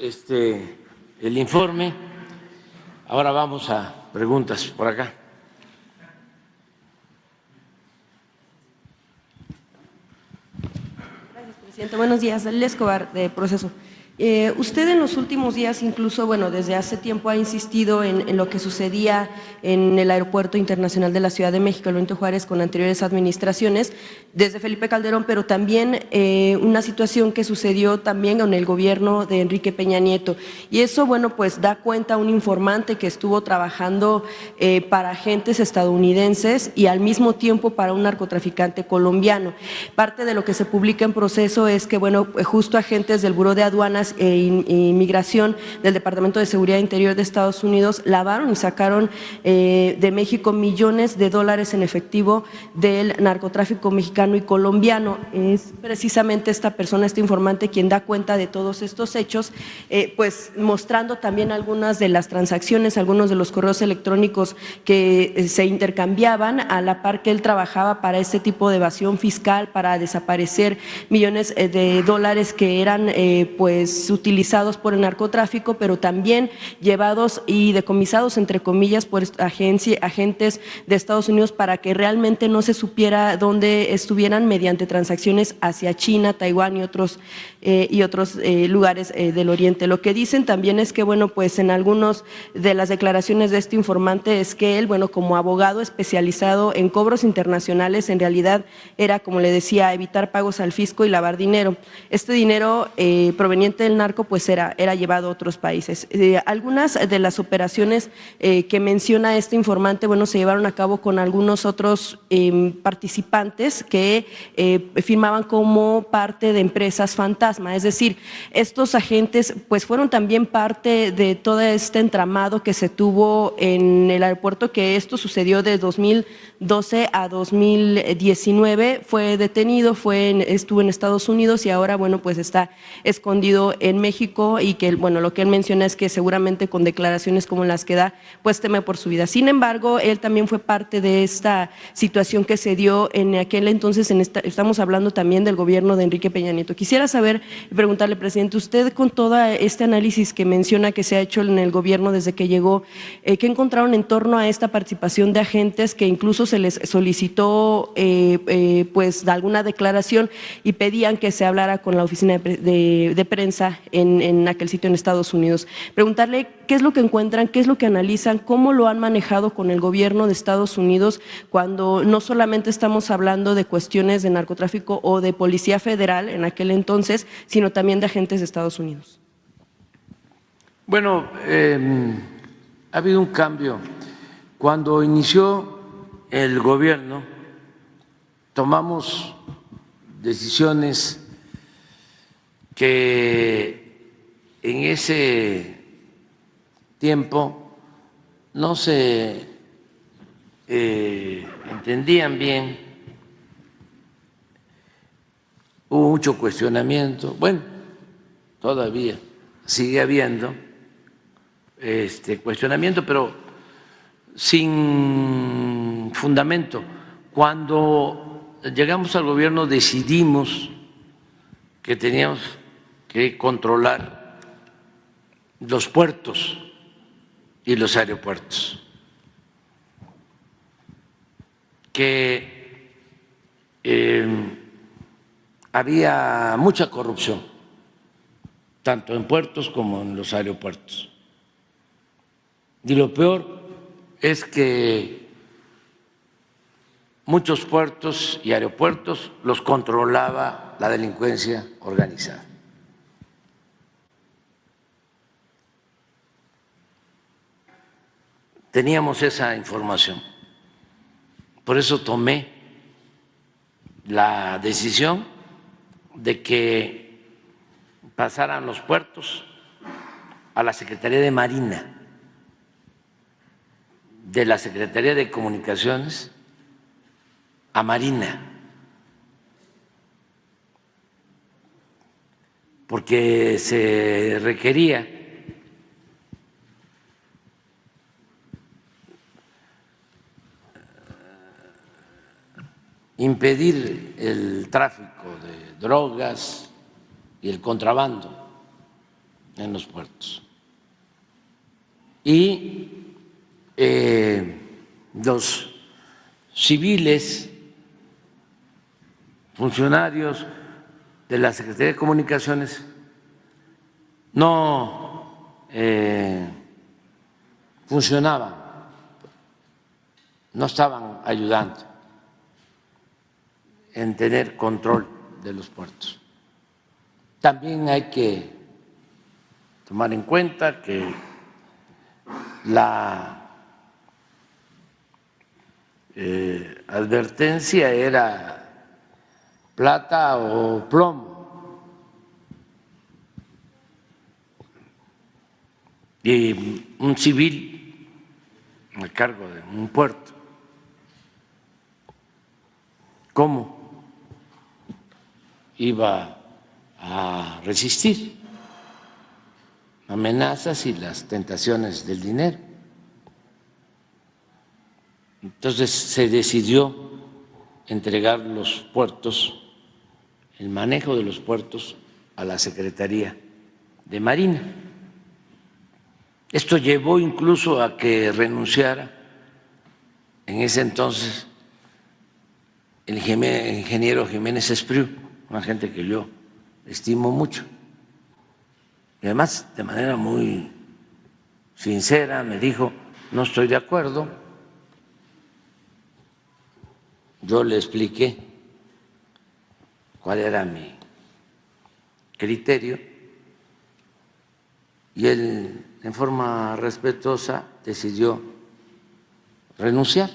el informe. Ahora vamos a preguntas por acá. Gracias, presidente. Buenos días. Dalila Escobar, de Proceso. Usted en los últimos días, incluso, bueno, desde hace tiempo ha insistido en lo que sucedía en el Aeropuerto Internacional de la Ciudad de México, Benito Juárez, con anteriores administraciones, desde Felipe Calderón, pero también una situación que sucedió también con el gobierno de Enrique Peña Nieto. Y eso, bueno, pues da cuenta a un informante que estuvo trabajando para agentes estadounidenses y al mismo tiempo para un narcotraficante colombiano. Parte de lo que se publica en Proceso es que, bueno, justo agentes del Buró de Aduanas e Inmigración del Departamento de Seguridad Interior de Estados Unidos lavaron y sacaron de México millones de dólares en efectivo del narcotráfico mexicano y colombiano. Es precisamente esta persona, este informante, quien da cuenta de todos estos hechos, pues mostrando también algunas de las transacciones, algunos de los correos electrónicos que se intercambiaban a la par que él trabajaba para este tipo de evasión fiscal, para desaparecer millones de dólares que eran pues utilizados por el narcotráfico, pero también llevados y decomisados, entre comillas, por agentes de Estados Unidos para que realmente no se supiera dónde estuvieran mediante transacciones hacia China, Taiwán y otros lugares del Oriente. Lo que dicen también es que, bueno, pues en algunas de las declaraciones de este informante es que él, bueno, como abogado especializado en cobros internacionales, en realidad era, como le decía, evitar pagos al fisco y lavar dinero. Este dinero proveniente del narco pues era llevado a otros países. Algunas de las operaciones que menciona este informante, bueno, se llevaron a cabo con algunos otros participantes que firmaban como parte de empresas fantasma, es decir, estos agentes pues fueron también parte de todo este entramado que se tuvo en el aeropuerto, que esto sucedió de 2012 a 2019, fue detenido, estuvo en Estados Unidos y ahora, bueno, pues está escondido en México y que, bueno, lo que él menciona es que seguramente con declaraciones como las que da, pues teme por su vida. Sin embargo, él también fue parte de esta situación que se dio en aquel entonces, estamos hablando también del gobierno de Enrique Peña Nieto. Quisiera saber y preguntarle, presidente, usted con todo este análisis que menciona que se ha hecho en el gobierno desde que llegó, ¿qué encontraron en torno a esta participación de agentes que incluso se les solicitó pues alguna declaración y pedían que se hablara con la oficina de prensa en aquel sitio en Estados Unidos? Preguntarle qué es lo que encuentran, qué es lo que analizan, cómo lo han manejado con el gobierno de Estados Unidos cuando no solamente estamos hablando de cuestiones de narcotráfico o de policía federal en aquel entonces, sino también de agentes de Estados Unidos. Bueno, ha habido un cambio. Cuando inició el gobierno, tomamos decisiones que en ese tiempo no se entendían bien, hubo mucho cuestionamiento, bueno, todavía sigue habiendo cuestionamiento, pero sin fundamento. Cuando llegamos al gobierno decidimos que teníamos que controlar los puertos y los aeropuertos, que había mucha corrupción, tanto en puertos como en los aeropuertos. Y lo peor es que muchos puertos y aeropuertos los controlaba la delincuencia organizada. Teníamos esa información. Por eso tomé la decisión de que pasaran los puertos a la Secretaría de Marina, de la Secretaría de Comunicaciones a Marina, porque se requería impedir el tráfico de drogas y el contrabando en los puertos. Y los civiles, funcionarios de la Secretaría de Comunicaciones, no funcionaban, no estaban ayudando en tener control de los puertos. También hay que tomar en cuenta que la advertencia era plata o plomo, y un civil a cargo de un puerto, ¿cómo iba a resistir amenazas y las tentaciones del dinero? Entonces se decidió entregar los puertos, el manejo de los puertos, a la Secretaría de Marina. Esto llevó incluso a que renunciara en ese entonces el ingeniero Jiménez Espriu, una gente que yo estimo mucho. Y además, de manera muy sincera, me dijo: no estoy de acuerdo. Yo le expliqué cuál era mi criterio y él, en forma respetuosa, decidió renunciar,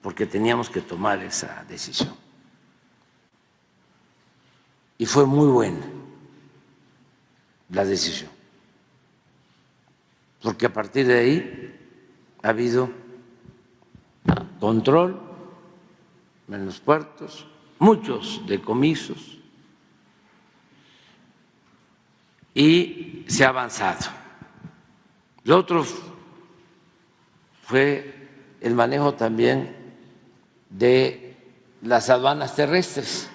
porque teníamos que tomar esa decisión. Y fue muy buena la decisión, porque a partir de ahí ha habido control en los puertos, muchos decomisos, y se ha avanzado. Lo otro fue el manejo también de las aduanas terrestres,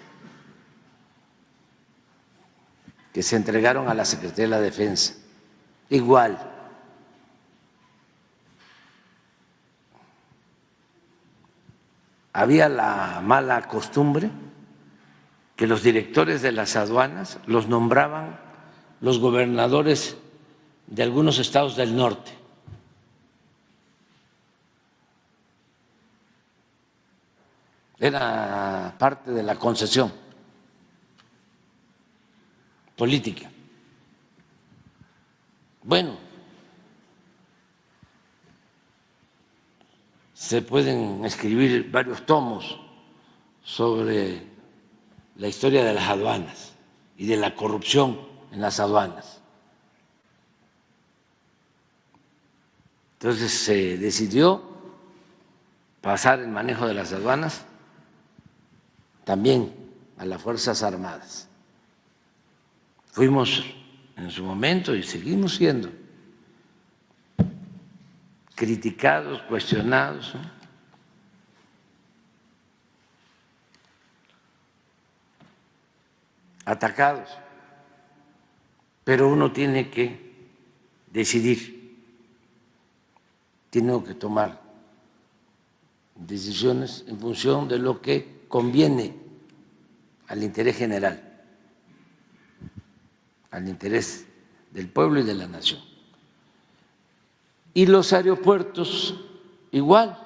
que se entregaron a la Secretaría de la Defensa. Igual, había la mala costumbre que los directores de las aduanas los nombraban los gobernadores de algunos estados del norte. Era parte de la concesión política. Bueno, se pueden escribir varios tomos sobre la historia de las aduanas y de la corrupción en las aduanas. Entonces se decidió pasar el manejo de las aduanas también a las Fuerzas Armadas. Fuimos en su momento y seguimos siendo criticados, cuestionados, ¿no? Atacados, pero uno tiene que decidir, tiene que tomar decisiones en función de lo que conviene al interés general, al interés del pueblo y de la nación. Y los aeropuertos igual.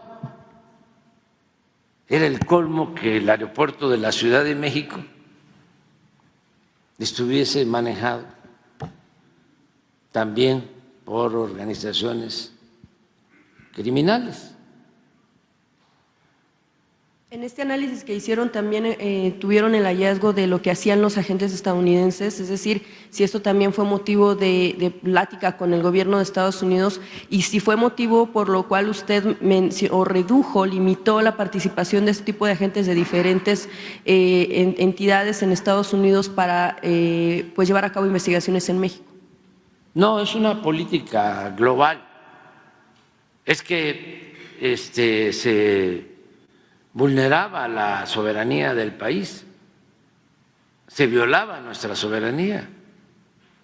Era el colmo que el aeropuerto de la Ciudad de México estuviese manejado también por organizaciones criminales. En este análisis que hicieron también tuvieron el hallazgo de lo que hacían los agentes estadounidenses, es decir, si esto también fue motivo de plática con el gobierno de Estados Unidos y si fue motivo por lo cual usted redujo, limitó la participación de este tipo de agentes de diferentes entidades en Estados Unidos para pues llevar a cabo investigaciones en México. No, es una política global. Es que se vulneraba la soberanía del país se violaba nuestra soberanía.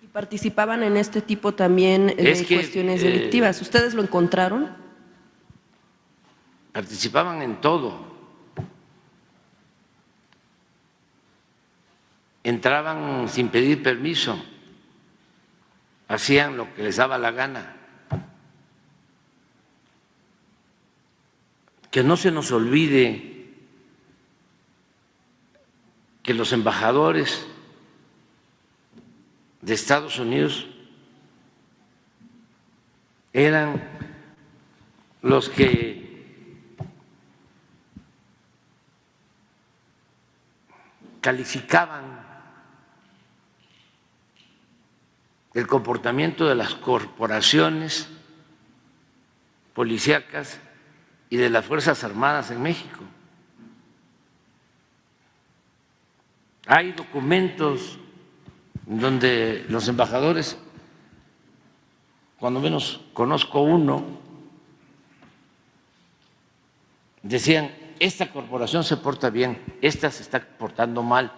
¿Y participaban en este tipo también de cuestiones delictivas? ¿Ustedes lo encontraron? Participaban en todo. Entraban sin pedir permiso, hacían lo que les daba la gana. Que no se nos olvide que los embajadores de Estados Unidos eran los que calificaban el comportamiento de las corporaciones policíacas y de las Fuerzas Armadas en México. Hay documentos donde los embajadores, cuando menos conozco uno, decían, esta corporación se porta bien, esta se está portando mal.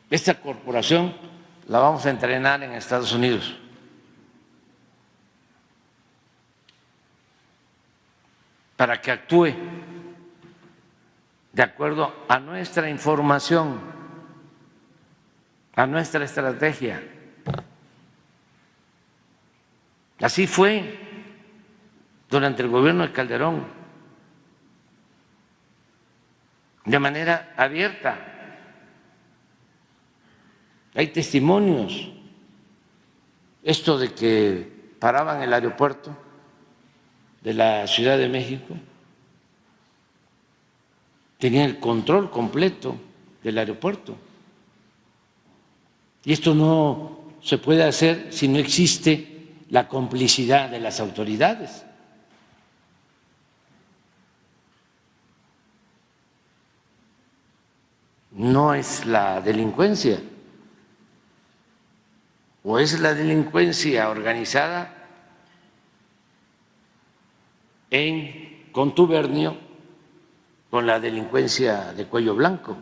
Esta corporación la vamos a entrenar en Estados Unidos. Para que actúe de acuerdo a nuestra información, a nuestra estrategia. Así fue durante el gobierno de Calderón, de manera abierta. Hay testimonios. Esto de que paraban el aeropuerto de la Ciudad de México, tenían el control completo del aeropuerto. Y esto no se puede hacer si no existe la complicidad de las autoridades. No es la delincuencia, o es la delincuencia organizada en contubernio con la delincuencia de cuello blanco.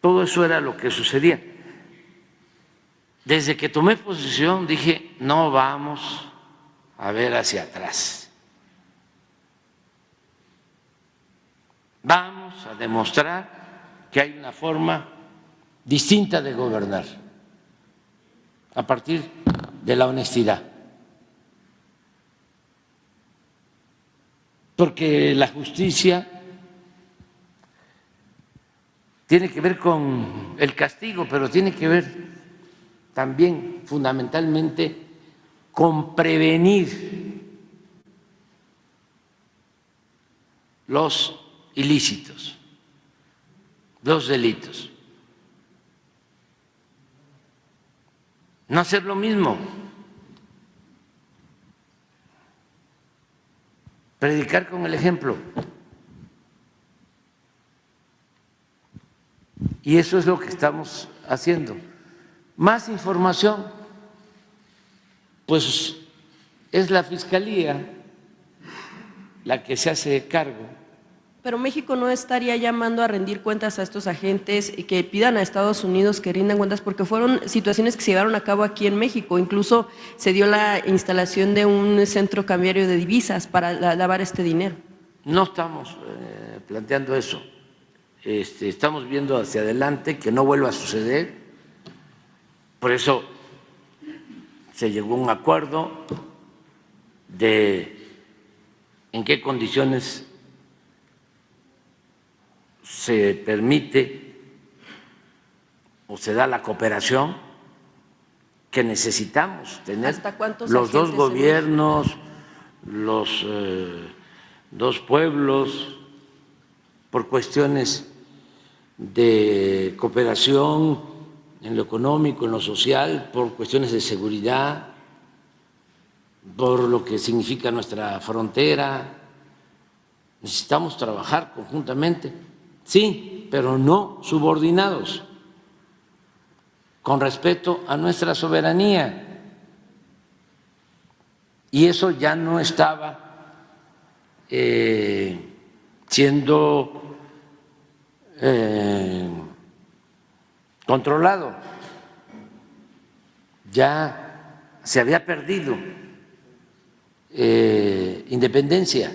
Todo eso era lo que sucedía. Desde que tomé posesión dije, no vamos a ver hacia atrás. Vamos a demostrar que hay una forma distinta de gobernar a partir de la honestidad. Porque la justicia tiene que ver con el castigo, pero tiene que ver también fundamentalmente con prevenir los ilícitos, los delitos. No hacer lo mismo. Predicar con el ejemplo. Y eso es lo que estamos haciendo. Más información, pues es la Fiscalía la que se hace cargo. Pero México no estaría llamando a rendir cuentas a estos agentes y que pidan a Estados Unidos que rindan cuentas, porque fueron situaciones que se llevaron a cabo aquí en México. Incluso se dio la instalación de un centro cambiario de divisas para lavar este dinero. No estamos planteando eso. Estamos viendo hacia adelante que no vuelva a suceder. Por eso se llegó a un acuerdo de en qué condiciones se permite o se da la cooperación que necesitamos tener. ¿Hasta cuántos los dos agentes, gobiernos, los dos pueblos, por cuestiones de cooperación en lo económico, en lo social, por cuestiones de seguridad, por lo que significa nuestra frontera? Necesitamos trabajar conjuntamente, sí, pero no subordinados, con respeto a nuestra soberanía. Y eso ya no estaba siendo controlado. Ya se había perdido independencia,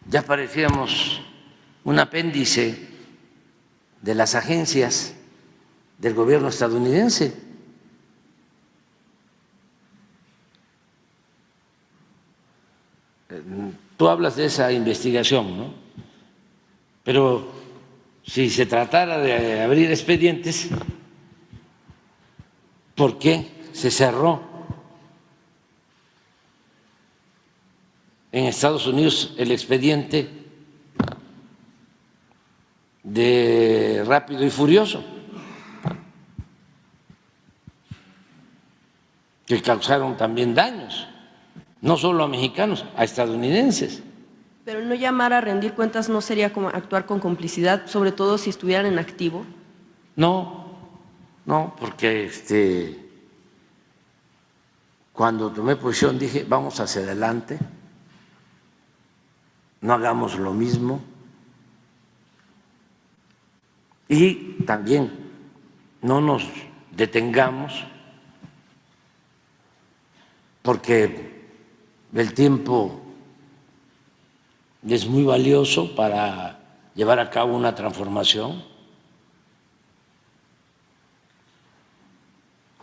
ya parecíamos un apéndice de las agencias del gobierno estadounidense. Tú hablas de esa investigación, ¿no? Pero si se tratara de abrir expedientes, ¿por qué se cerró en Estados Unidos el expediente de Rápido y Furioso, que causaron también daños, no solo a mexicanos, a estadounidenses? Pero no llamar a rendir cuentas no sería como actuar con complicidad, sobre todo si estuvieran en activo. No, porque cuando tomé posición dije, vamos hacia adelante, no hagamos lo mismo. Y también no nos detengamos, porque el tiempo es muy valioso para llevar a cabo una transformación,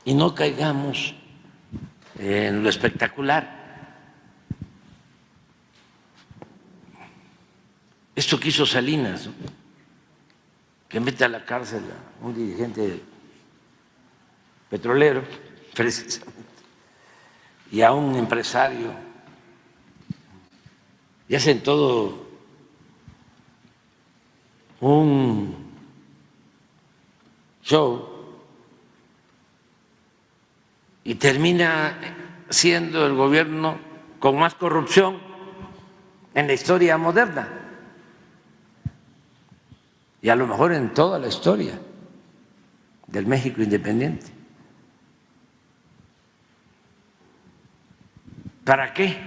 y no caigamos en lo espectacular. Esto que hizo Salinas, ¿no?, que mete a la cárcel a un dirigente petrolero, precisamente, y a un empresario, y hacen todo un show, y termina siendo el gobierno con más corrupción en la historia moderna, y a lo mejor en toda la historia del México independiente. ¿Para qué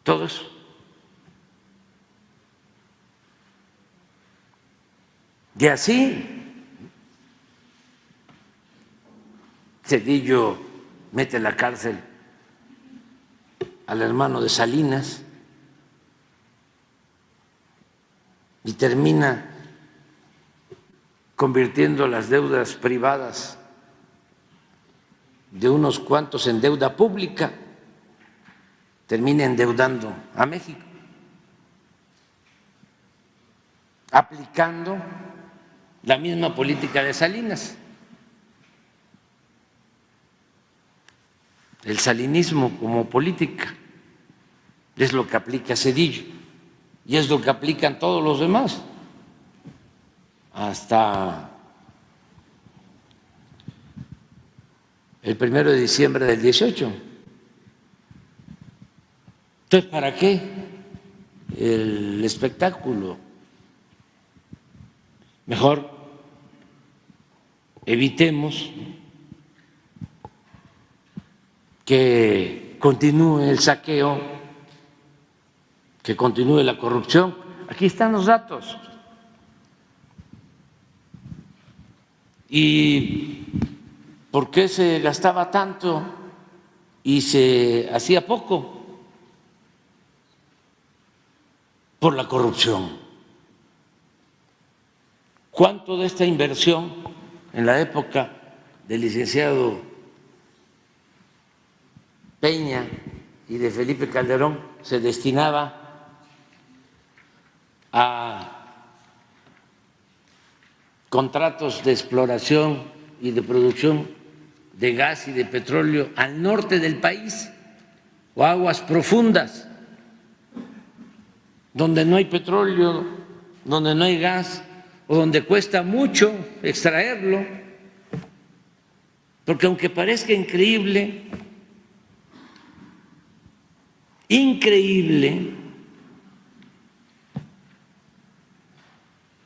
todo eso? Y así Zedillo mete en la cárcel al hermano de Salinas y termina convirtiendo las deudas privadas de unos cuantos en deuda pública, termina endeudando a México, aplicando la misma política de Salinas. El salinismo como política es lo que aplica Zedillo y es lo que aplican todos los demás, hasta el 1 de diciembre del 18. Entonces, ¿para qué el espectáculo? Mejor evitemos que continúe el saqueo, que continúe la corrupción. Aquí están los datos. ¿Y por qué se gastaba tanto y se hacía poco? Por la corrupción. ¿Cuánto de esta inversión en la época del licenciado Peña y de Felipe Calderón se destinaba a contratos de exploración y de producción de gas y de petróleo al norte del país o aguas profundas, donde no hay petróleo, donde no hay gas o donde cuesta mucho extraerlo? Porque aunque parezca increíble,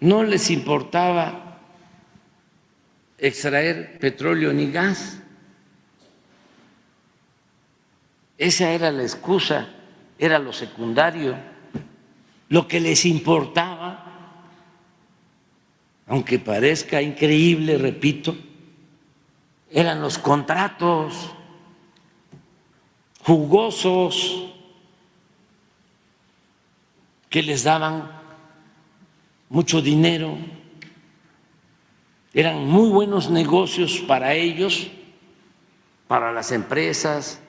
no les importaba extraer petróleo ni gas. Esa era la excusa era lo secundario. Lo que les importaba, aunque parezca increíble, repito, eran los contratos jugosos que les daban mucho dinero. Eran muy buenos negocios para ellos, para las empresas,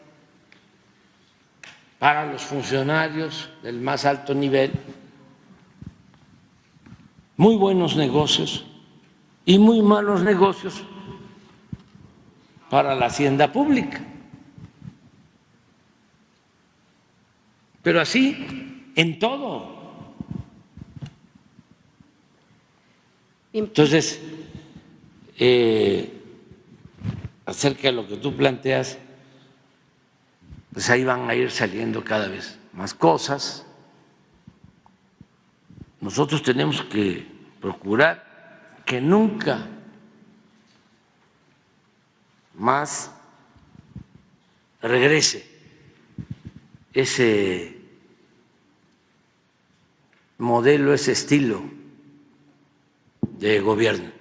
para los funcionarios del más alto nivel, muy buenos negocios y muy malos negocios para la hacienda pública. Pero así en todo. Entonces, acerca de lo que tú planteas, pues ahí van a ir saliendo cada vez más cosas. Nosotros tenemos que procurar que nunca más regrese ese modelo, ese estilo de gobierno.